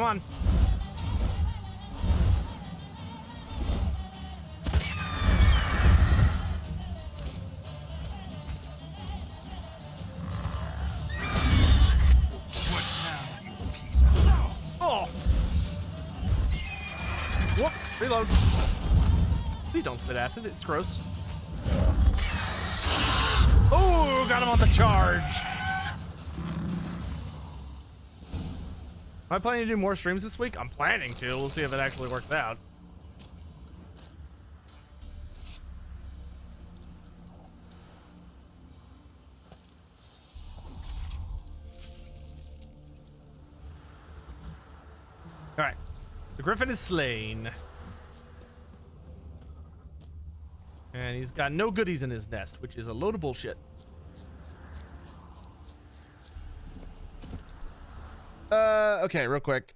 Come on. What now, you piece of... Oh! Whoop! Reload. Please don't spit acid. It's gross. Oh, got him on the charge. Am I planning to do more streams this week? I'm planning to. We'll see if it actually works out. All right. The griffin is slain. And he's got no goodies in his nest, which is a load of bullshit. Okay, real quick.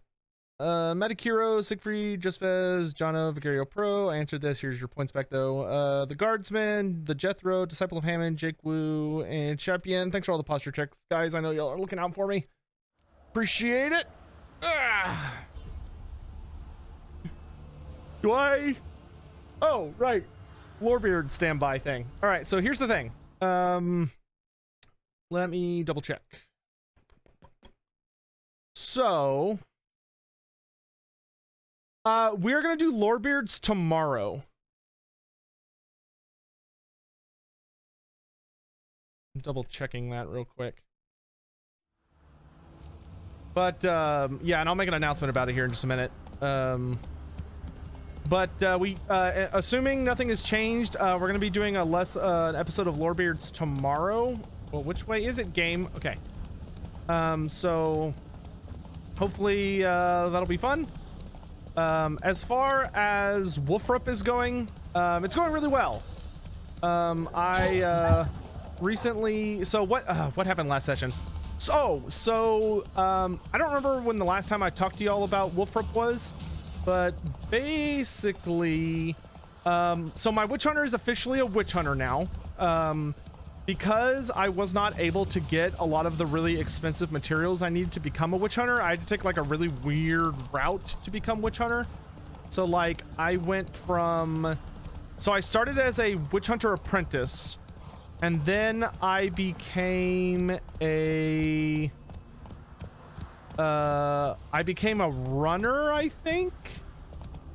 Medikiro, Siegfried, Justfez, Jono, Vicario Pro. I answered this. Here's your points back, though. The Guardsman, the Jethro, Disciple of Hammond, Jake Wu, and Champion. Thanks for all the posture checks, guys. I know y'all are looking out for me. Appreciate it. Do I? Oh, right. Lorebeard standby thing. All right, so here's the thing. Let me double check. So, we're gonna do Lorebeards tomorrow. I'm double checking that real quick. But yeah, and I'll make an announcement about it here in just a minute. But assuming nothing has changed, we're gonna be doing an episode of Lorebeards tomorrow. Well, which way is it, game? Okay. So hopefully that'll be fun. As far as Wolfrup is going, it's going really well. I recently, so what happened last session? I don't remember when the last time I talked to y'all about Wolfrup was, but basically, so my witch hunter is officially a witch hunter now. Because I was not able to get a lot of the really expensive materials I needed to become a witch hunter, I had to take like a really weird route to become witch hunter. So like I started as a witch hunter apprentice, and then I became a runner, I think.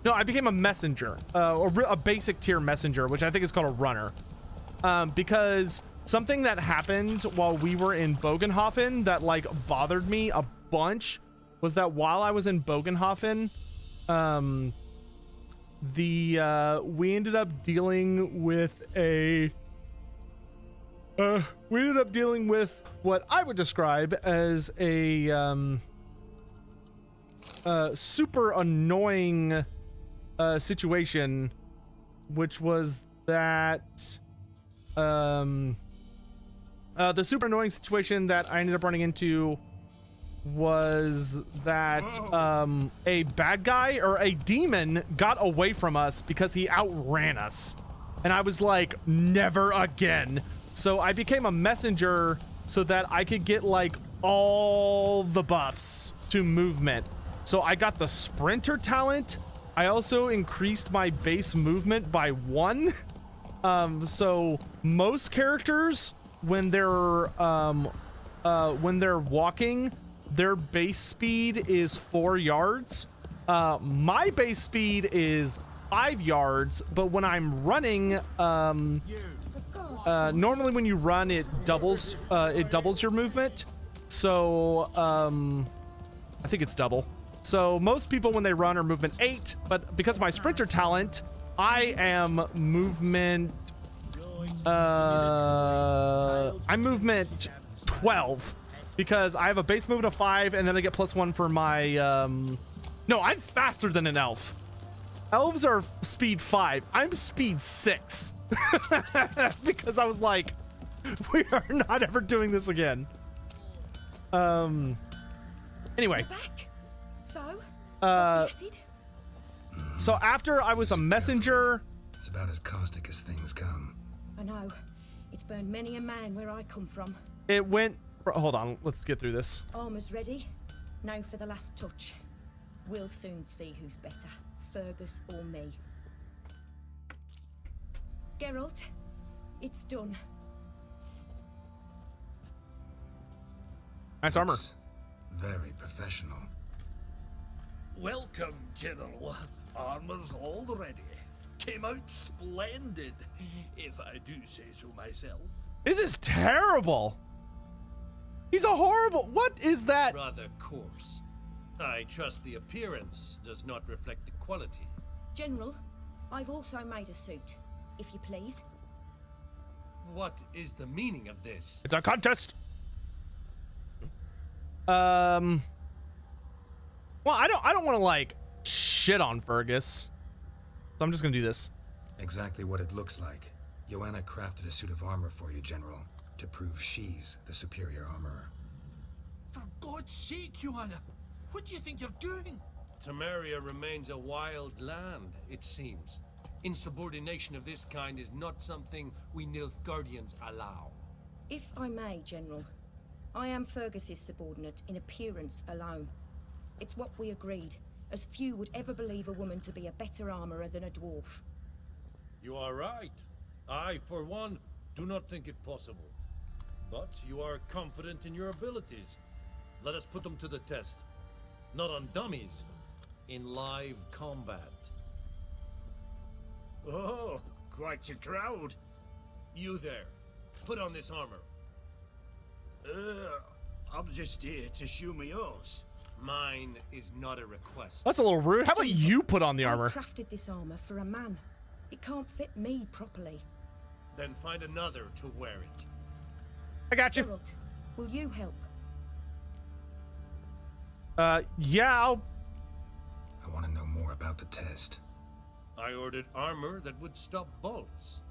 No, I became a messenger, a basic tier messenger, which I think is called a runner. Because something that happened while we were in Bogenhofen that like bothered me a bunch was that while I was in Bogenhofen, we ended up dealing with what I would describe as a super annoying situation, which was that the super annoying situation that I ended up running into was that a bad guy or a demon got away from us because he outran us, and I was like, never again. So I became a messenger so that I could get like all the buffs to movement. So I got the sprinter talent. I also increased my base movement by 1. So most characters, when they're walking, their base speed is 4 yards. My base speed is 5 yards, but when I'm running, normally when you run, it doubles your movement. So I think it's double. So most people when they run are movement 8, but because of my sprinter talent, I am movement I'm movement 12 because I have a base movement of 5 and then I get +1 for my no, I'm faster than an elf. Elves are speed 5. I'm speed 6. Because I was like, we are not ever doing this again. Anyway. So after I was a messenger, it's about as caustic as things come. I know. It's burned many a man where I come from. it went, hold on, let's get through this. Armor's ready. Now for the last touch. We'll soon see who's better, Fergus or me. Geralt, it's done. Nice armor. Looks very professional. Welcome, General. Armor's all ready. Came out splendid, if I do say so myself. This is terrible. He's a horrible. What is that? Rather coarse. I trust the appearance does not reflect the quality. General, I've also made a suit, if you please. What is the meaning of this? It's a contest. Well, I don't want to like shit on Fergus, so I'm just gonna do this. Exactly what it looks like. Joanna crafted a suit of armor for you, General, to prove she's the superior armorer. For God's sake, Joanna, what do you think you're doing? Temeria remains a wild land, it seems. Insubordination of this kind is not something we Nilfgaardians allow. If I may, General, I am Fergus's subordinate in appearance alone. It's what we agreed, as few would ever believe a woman to be a better armorer than a dwarf. You are right. I, for one, do not think it possible. But you are confident in your abilities. Let us put them to the test. Not on dummies, in live combat. Oh, quite a crowd. You there, put on this armor. I'm just here to show me yours. Mine is not a request. That's a little rude. How about you put on the armor? I crafted this armor for a man. It can't fit me properly. Then find another to wear it. I got you. Geralt, will you help? Yeah, I'll... I want to know more about the test. I ordered armor that would stop bolts.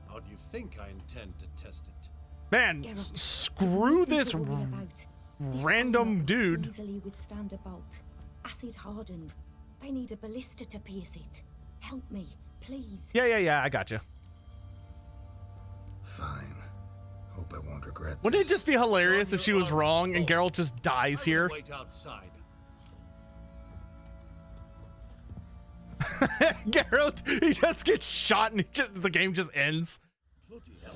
How do you think I intend to test it? Man, Geralt, screw nothing this to worry about. This random armor will dude. easily withstand a bolt. Acid hardened. They need a ballista to pierce it. Help me, please. Yeah, I got you. Fine. Hope I won't regret Wouldn't it this. just be hilarious if she was wrong and Geralt just I dies will here? wait outside. Geralt, he just gets shot and the game just ends. Bloody hell.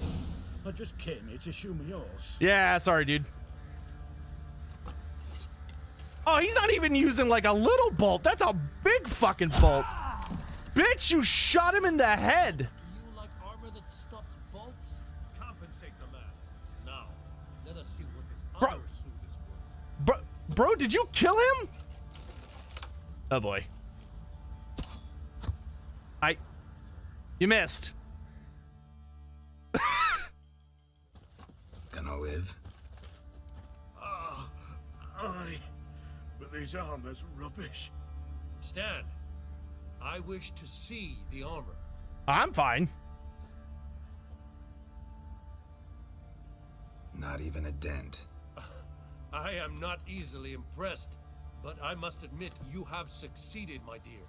I just came here to show me yours. Yeah, sorry, dude. Oh, he's not even using like a little bolt. That's a big fucking bolt. Bitch, you shot him in the head. Do you like armor that stops bolts? Compensate the man. Now, let us see what this Bro. other suit is worth. Bro, did you kill him? Oh boy. You missed. Gonna live? Aye. But this armor's rubbish. Stand. I wish to see the armor. I'm fine. Not even a dent. I am not easily impressed, but I must admit you have succeeded, my dear.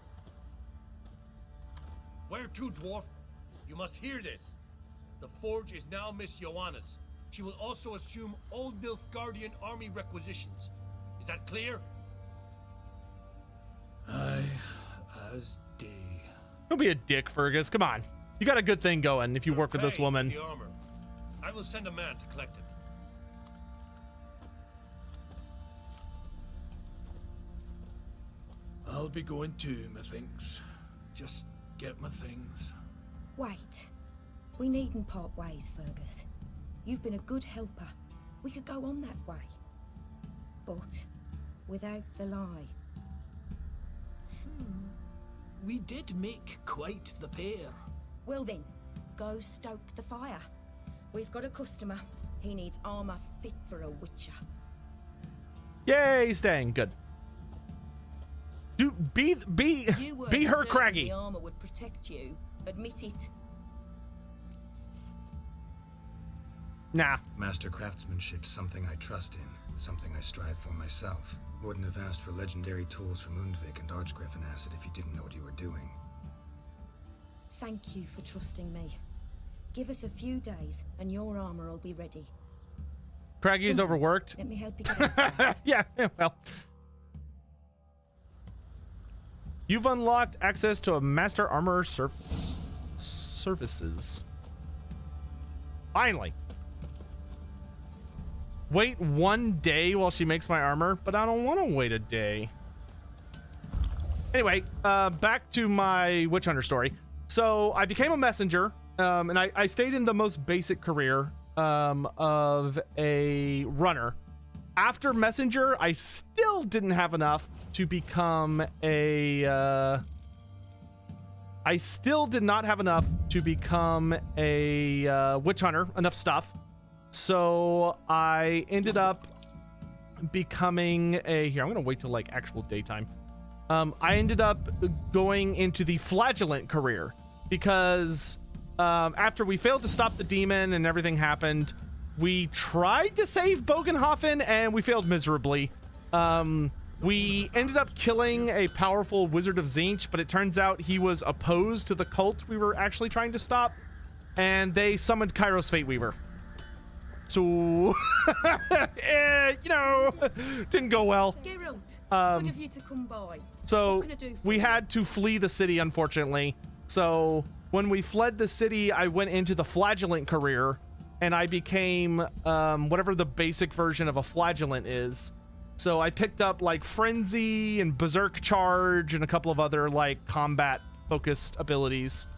Where to, dwarf? You must hear this. The forge is now Miss Joanna's. She will also assume all Nilfgaardian army requisitions. Is that clear? Aye, as day. Don't be a dick, Fergus. Come on. You got a good thing going if you work with this Pay woman. The armor. I will send a man to collect it. I'll be going too, methinks. Just get my things. Wait. We needn't part ways, Fergus. You've been a good helper. We could go on that way. But without the lie. We did make quite the pair. Well then, go stoke the fire. We've got a customer. He needs armor fit for a witcher. Yay, he's staying. Good. Dude, be You weren't her certain craggy. the armor would protect you. Admit it. Nah. Master craftsmanship's something I trust in, something I strive for myself. Wouldn't have asked for legendary tools from Undvik and Archgriffin Acid if you didn't know what you were doing. Thank you for trusting me. Give us a few days and your armor will be ready. Craggy's overworked. Let me help you get out. Yeah, well. You've unlocked access to a master armor services. Finally. Wait 1 day while she makes my armor, but I don't want to wait a day. Anyway, back to my witch hunter story. So I became a messenger, and I stayed in the most basic career of a runner. After messenger, I still didn't have enough to become a I still did not have enough to become a witch hunter, enough stuff. So I ended up becoming a, here, I'm gonna wait till like actual daytime. I ended up going into the flagellant career because after we failed to stop the demon and everything happened, we tried to save Bogenhofen and we failed miserably. We ended up killing a powerful Wizard of Tzeentch, but it turns out he was opposed to the cult we were actually trying to stop, and they summoned Kairos Fateweaver. So, you know, didn't go well. Geralt, good of you to come by. So What can I do for we you? had to flee the city, unfortunately. So when we fled the city, I went into the flagellant career, and I became whatever the basic version of a flagellant is. So I picked up like Frenzy and Berserk Charge and a couple of other like combat focused abilities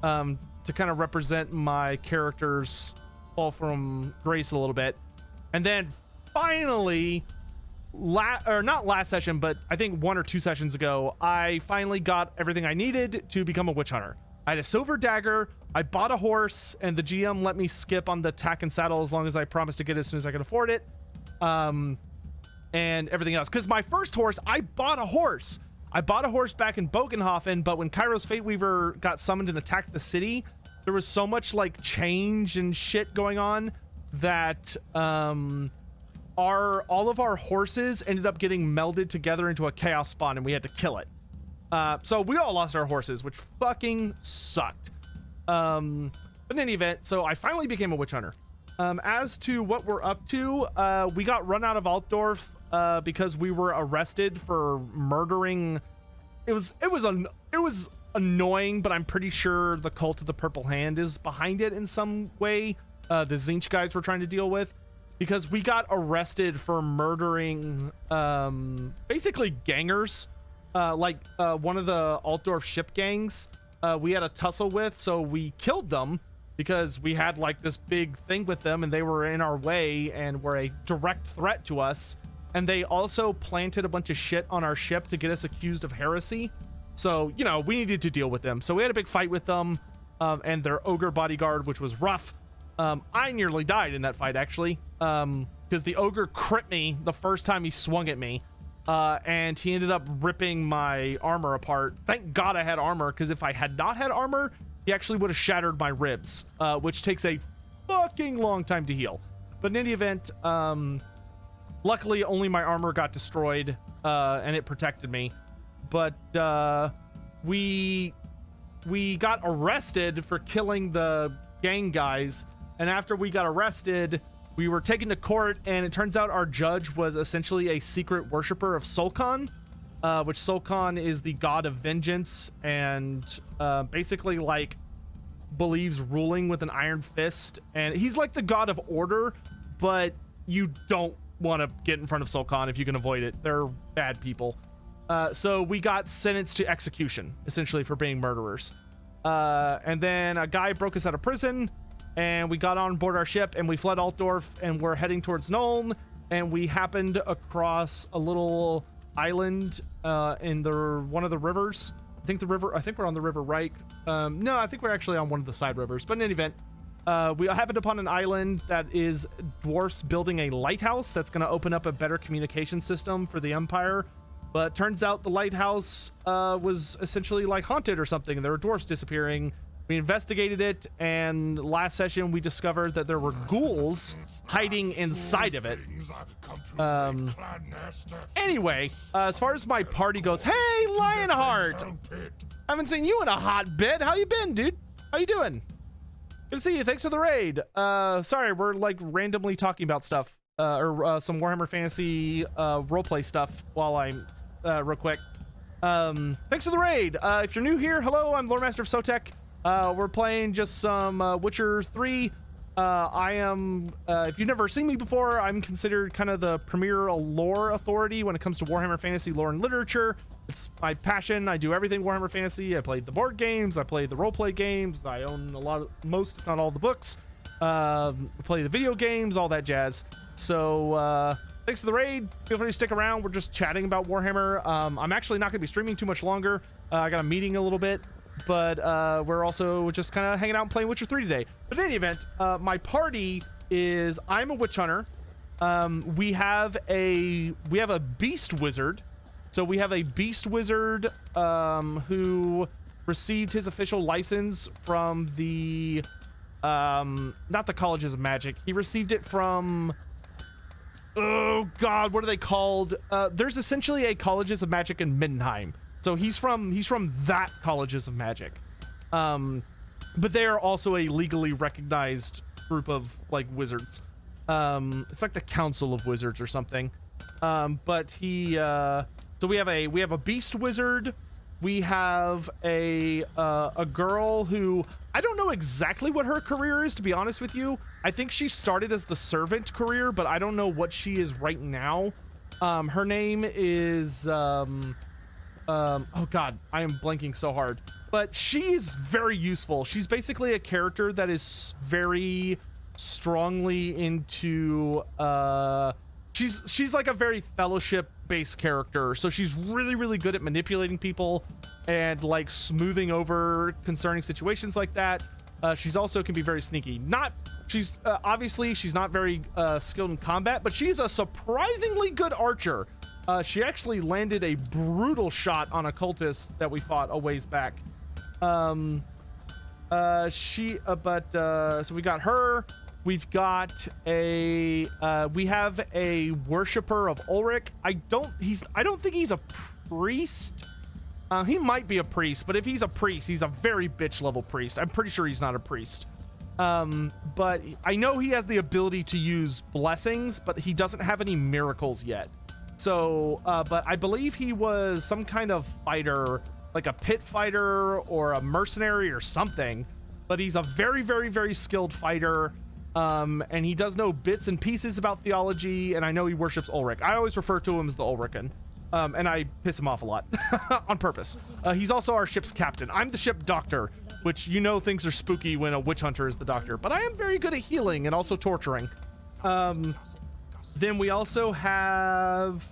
to kind of represent my character's fall from grace a little bit. And then finally, not last session, but I think 1 or 2 sessions ago, I finally got everything I needed to become a witch hunter. I had a silver dagger, I bought a horse, and the GM let me skip on the tack and saddle as long as I promised to get it as soon as I could afford it. And everything else. Because my first horse, I bought a horse. I bought a horse back in Bogenhofen, but when Kairos Fateweaver got summoned and attacked the city, there was so much like change and shit going on that all of our horses ended up getting melded together into a chaos spawn, and we had to kill it. So we all lost our horses, which fucking sucked. But in any event, so I finally became a witch hunter. As to what we're up to, we got run out of Altdorf because we were arrested for murdering. It was annoying, but I'm pretty sure the Cult of the Purple Hand is behind it in some way. The Tzeentch guys were trying to deal with, because we got arrested for murdering basically gangers, like one of the Altdorf ship gangs we had a tussle with, so we killed them because we had like this big thing with them and they were in our way and were a direct threat to us. And they also planted a bunch of shit on our ship to get us accused of heresy. So, you know, we needed to deal with them. So we had a big fight with them and their ogre bodyguard, which was rough. I nearly died in that fight, actually, because the ogre crit me the first time he swung at me. And he ended up ripping my armor apart. Thank God I had armor, because if I had not had armor, he actually would have shattered my ribs, which takes a fucking long time to heal. But in any event, luckily only my armor got destroyed, and it protected me. But we got arrested for killing the gang guys, and after we got arrested, we were taken to court, and it turns out our judge was essentially a secret worshiper of Solkan, which Solkan is the god of vengeance, and basically like believes ruling with an iron fist. And he's like the god of order, but you don't want to get in front of Solkan if you can avoid it. They're bad people. So we got sentenced to execution, essentially, for being murderers. And then a guy broke us out of prison, and we got on board our ship, and we fled Altdorf, and we're heading towards Nuln, and we happened across a little island in one of the rivers. I think we're on the River Reich. No, I think we're actually on one of the side rivers. But in any event, we happened upon an island that is dwarfs building a lighthouse that's going to open up a better communication system for the Empire. But turns out the lighthouse was essentially like haunted or something, and there were dwarfs disappearing. We investigated it, and last session we discovered that there were ghouls hiding inside of it. Anyway, as far as my party goes, hey, Lionheart! I haven't seen you in a hot bit. How you been, dude? How you doing? Good to see you. Thanks for the raid. Sorry, we're like randomly talking about stuff, or some Warhammer Fantasy roleplay stuff while I'm real quick. Thanks for the raid. If you're new here, hello, I'm Loremaster of Sotek. We're playing just some Witcher 3. I am, if you've never seen me before, I'm considered kind of the premier lore authority when it comes to Warhammer Fantasy lore and literature. It's my passion. I do everything Warhammer Fantasy. I played the board games. I played the roleplay games. I own most, if not all, the books. Play the video games, all that jazz. So, thanks for the raid. Feel free to stick around. We're just chatting about Warhammer. I'm actually not going to be streaming too much longer. I got a meeting a little bit, but we're also just kind of hanging out and playing Witcher 3 today. But in any event, my party is, I'm a witch hunter. We have a beast wizard. So we have a beast wizard who received his official license from the not the Colleges of Magic. He received it from, oh god, what are they called? There's essentially a Colleges of Magic in Middenheim. So he's from that Colleges of Magic. But they are also a legally recognized group of like wizards. It's like the Council of Wizards or something. But he so we have a beast wizard. We have a girl who, I don't know exactly what her career is, to be honest with you. I think she started as the servant career, but I don't know what she is right now. Her name is oh god, I am blanking so hard. But she's very useful. She's basically a character that is very strongly into she's like a very fellowship based character, so she's really good at manipulating people and like smoothing over concerning situations like that. She's also can be very sneaky. Obviously she's not very skilled in combat, but she's a surprisingly good archer. She actually landed a brutal shot on a cultist that we fought a ways back. So we got her. We've got we have a worshiper of Ulrich. I don't think he's a priest. He might be a priest, but if he's a priest, he's a very bitch level priest. I'm pretty sure he's not a priest. But I know he has the ability to use blessings, but he doesn't have any miracles yet. So, but I believe he was some kind of fighter, like a pit fighter or a mercenary or something. But he's a very skilled fighter. And he does know bits and pieces about theology, and I know he worships Ulrich. I always refer to him as the Ulrican, and I piss him off a lot on purpose. He's also our ship's captain. I'm the ship doctor, which you know things are spooky when a witch hunter is the doctor, but I am very good at healing and also torturing. Then we also have,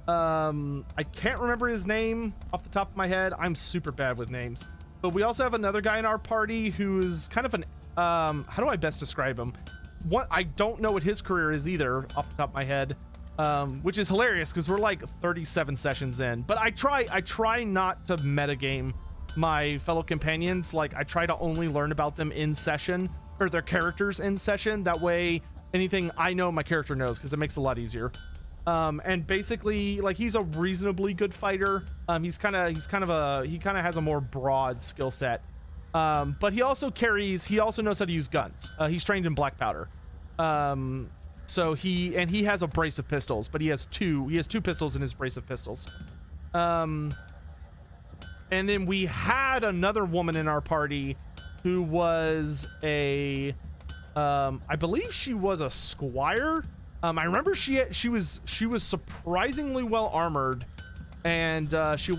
I can't remember his name off the top of my head. I'm super bad with names. But we also have another guy in our party who's kind of an how do I best describe him? I don't know what his career is either off the top of my head, which is hilarious because we're like 37 sessions in. But I try not to metagame my fellow companions. Like I try to only learn about them in session, or their characters in session. That way anything I know my character knows, because it makes it a lot easier. And basically, like, he's a reasonably good fighter. He kind of has a more broad skill set. But he also knows how to use guns. He's trained in black powder. So he has a brace of pistols, but he has two pistols in his brace of pistols. And then we had another woman in our party who was I believe she was a squire. I remember she was surprisingly well armored, and she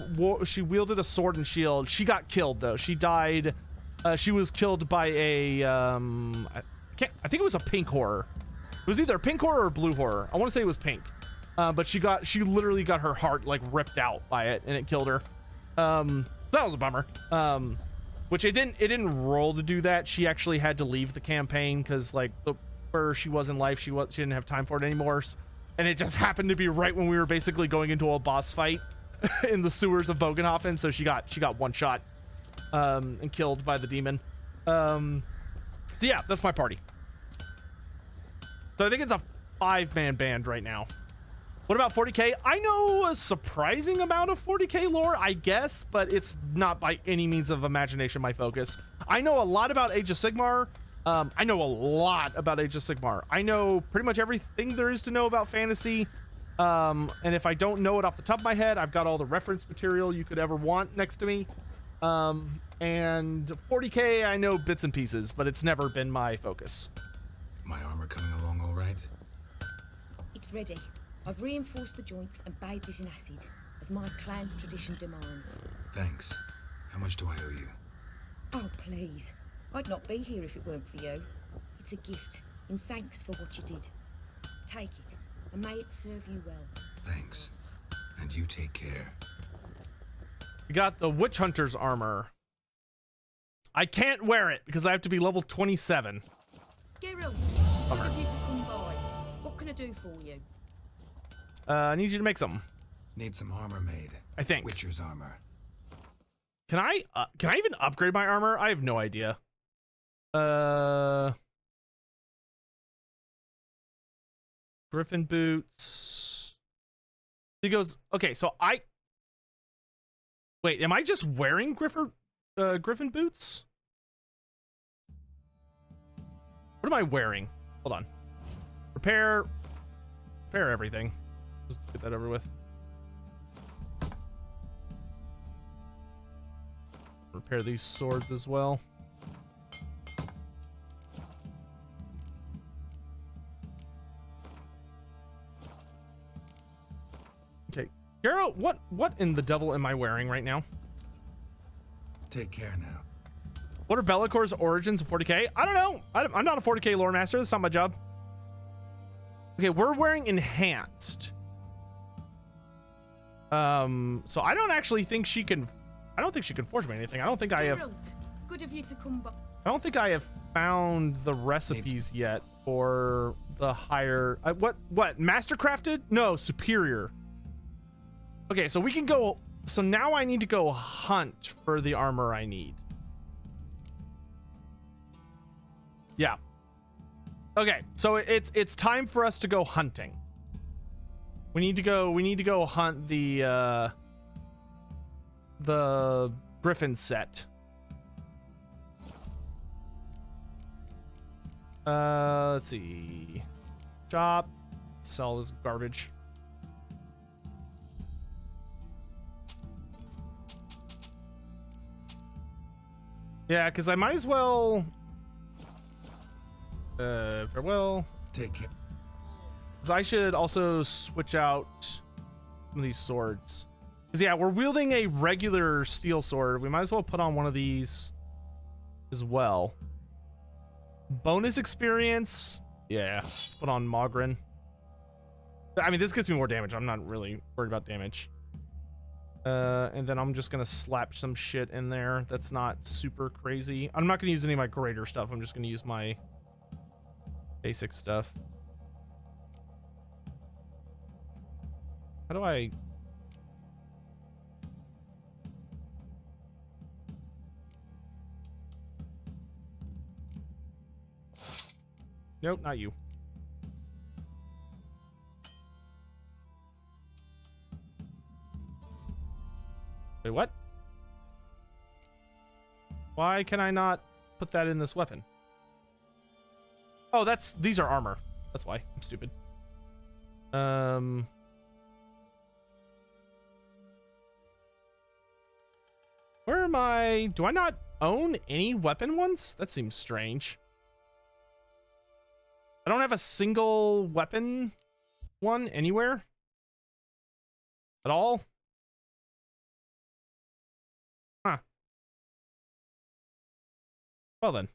wielded a sword and shield. She got killed though. She died. She was killed by I think it was a pink horror. It was either a pink horror or a blue horror. I want to say it was pink. But she literally got her heart like ripped out by it, and it killed her. That was a bummer. Which it didn't roll to do that. She actually had to leave the campaign because like where she was in life, she didn't have time for it anymore. And it just happened to be right when we were basically going into a boss fight in the sewers of Bogenhofen. So she got one shot and killed by the demon. So yeah, that's my party. So I think it's a 5-man band right now. What about 40k? I know a surprising amount of 40k lore, I guess, but it's not by any means of imagination my focus. I know a lot about Age of Sigmar. I know a lot about Age of Sigmar. I know pretty much everything there is to know about fantasy. And if I don't know it off the top of my head, I've got all the reference material you could ever want next to me. And 40k, I know bits and pieces, but it's never been my focus. My armor coming along all right? It's ready. I've reinforced the joints and bathed it in acid, as my clan's tradition demands. Thanks. How much do I owe you? Oh, please. I'd not be here if it weren't for you. It's a gift, in thanks for what you did. Take it, and may it serve you well. Thanks. And you take care. We got the Witch Hunter's armor. I can't wear it because I have to be level 27. Geralt, good of you to come by. What can I do for you? I need you to make something. Need some armor made. I think. Witcher's armor. Can I even upgrade my armor? I have no idea. Griffin boots. He goes, okay, so wait, am I just wearing Griffin boots? What am I wearing? Hold on. Repair everything. Just get that over with. Repair these swords as well. Okay, Garrow, what in the devil am I wearing right now? Take care now. What are Bellacor's origins of 40k? I don't know. I'm not a 40k Loremaster. That's not my job. Okay, we're wearing enhanced. So I don't actually think she can. I don't think she can forge me anything. I don't think I have. Geralt, good of you to come by. I don't think I have found the recipes yet for the higher. What mastercrafted? No, superior. Okay, so we can go. So now I need to go hunt for the armor I need. Yeah. Okay, so it's time for us to go hunting. We need to go hunt the Griffin set. Let's see. Shop. Sell this garbage. Yeah, because I might as well. Farewell. Take care. Because I should also switch out some of these swords. Because, yeah, we're wielding a regular steel sword. We might as well put on one of these as well. Bonus experience. Yeah, let's put on Mogren. I mean, this gives me more damage. I'm not really worried about damage. And then I'm just going to slap some shit in there that's not super crazy. I'm not going to use any of my greater stuff. I'm just going to use my basic stuff. How do I... Nope, not you. Wait, what? Why can I not put that in this weapon? Oh, these are armor. That's why. I'm stupid. Where am I? Do I not own any weapon ones? That seems strange. I don't have a single weapon one anywhere at all. Huh. Well then.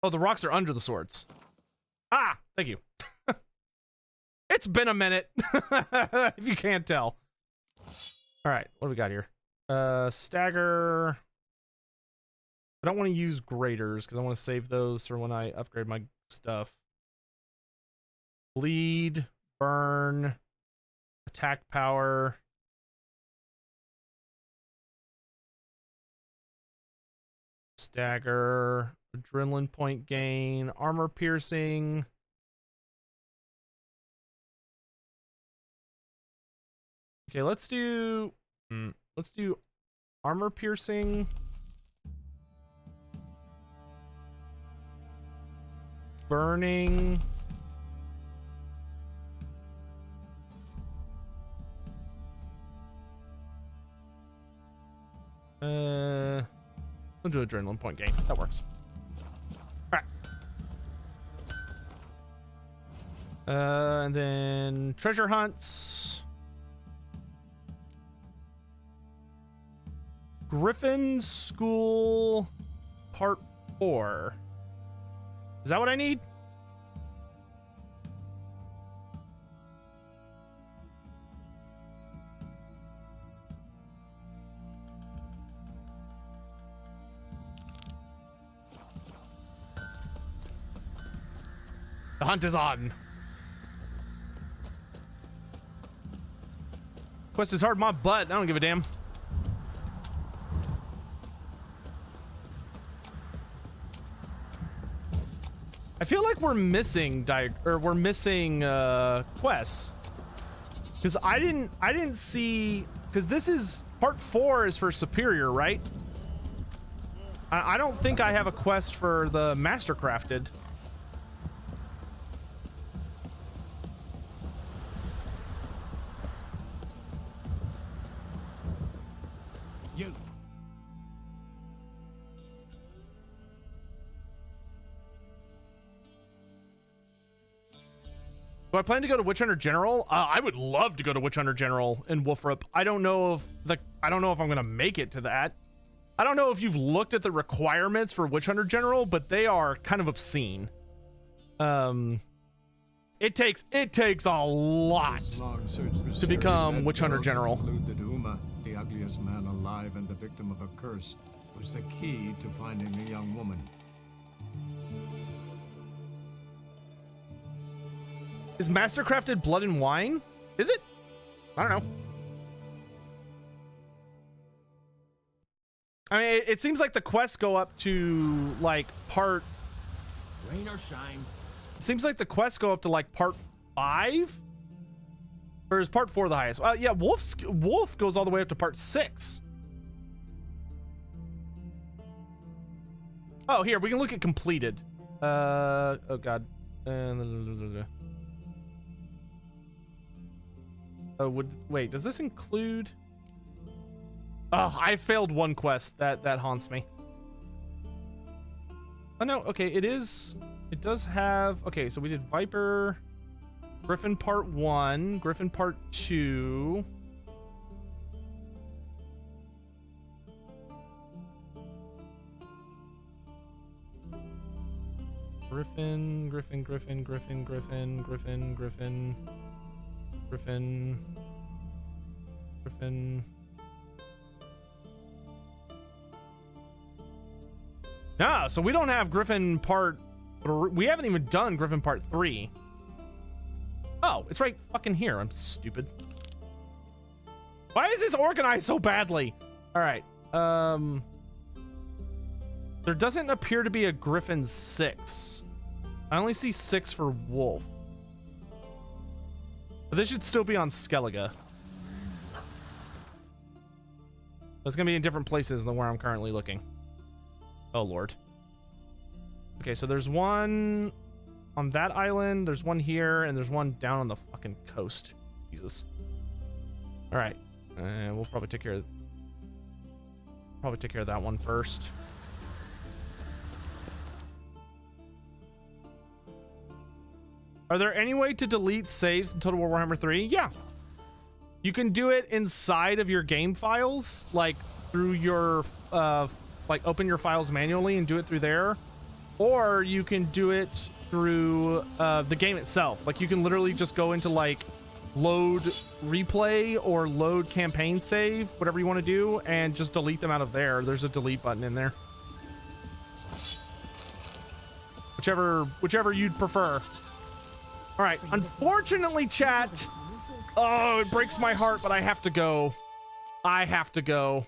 Oh, the rocks are under the swords. Ah, thank you. It's been a minute. If you can't tell. All right, what do we got here? Stagger. I don't want to use graders because I want to save those for when I upgrade my stuff. Bleed, burn, attack power. Stagger, adrenaline point gain, armor piercing. Okay, let's do armor piercing. burning. We'll do adrenaline point gain. That works. All right. And then treasure hunts. Griffin School Part 4. Is that what I need? The hunt is on. Quest is hard my butt. I don't give a damn. I feel like we're missing quests, because I didn't see, because this is part 4 is for Superior, right? I don't think I have a quest for the Mastercrafted. You. Do I plan to go to Witch Hunter General? I would love to go to Witch Hunter General in Wolfrup. I don't know if I'm gonna make it to that. I don't know if you've looked at the requirements for Witch Hunter General, but they are kind of obscene. It takes a lot to become Witch Hunter General. That Uma, the ugliest man alive and the victim of a curse, was the key to finding the young woman. Is Mastercrafted Blood and Wine? Is it? I don't know. I mean, it seems like the quests go up to like part. Rain or shine. It seems like the quests go up to like part 5, or is part 4 the highest? Yeah, Wolf goes all the way up to part 6. Oh, here we can look at completed. Oh god. Wait, does this include? Oh, I failed one quest. That haunts me. Oh no, okay, it does have, okay, so we did Viper, Griffin Part 1, Griffin Part 2. Griffin. Ah, so we don't have Griffin Part 3. We haven't even done Griffin Part 3. Oh, it's right fucking here. I'm stupid. Why is this organized so badly? All right. There doesn't appear to be a Griffin 6. I only see 6 for Wolf. But this should still be on Skellige. It's gonna be in different places than where I'm currently looking. Oh lord. Okay, so there's one on that island, there's one here, and there's one down on the fucking coast. Jesus. All right, we'll probably take care of that one first. Are there any way to delete saves in Total War Warhammer 3? Yeah. You can do it inside of your game files, like through your, like open your files manually and do it through there. Or you can do it through the game itself. Like you can literally just go into like load replay or load campaign save, whatever you want to do, and just delete them out of there. There's a delete button in there. Whichever you'd prefer. All right, unfortunately, chat. Oh, it breaks my heart, but I have to go. I have to go.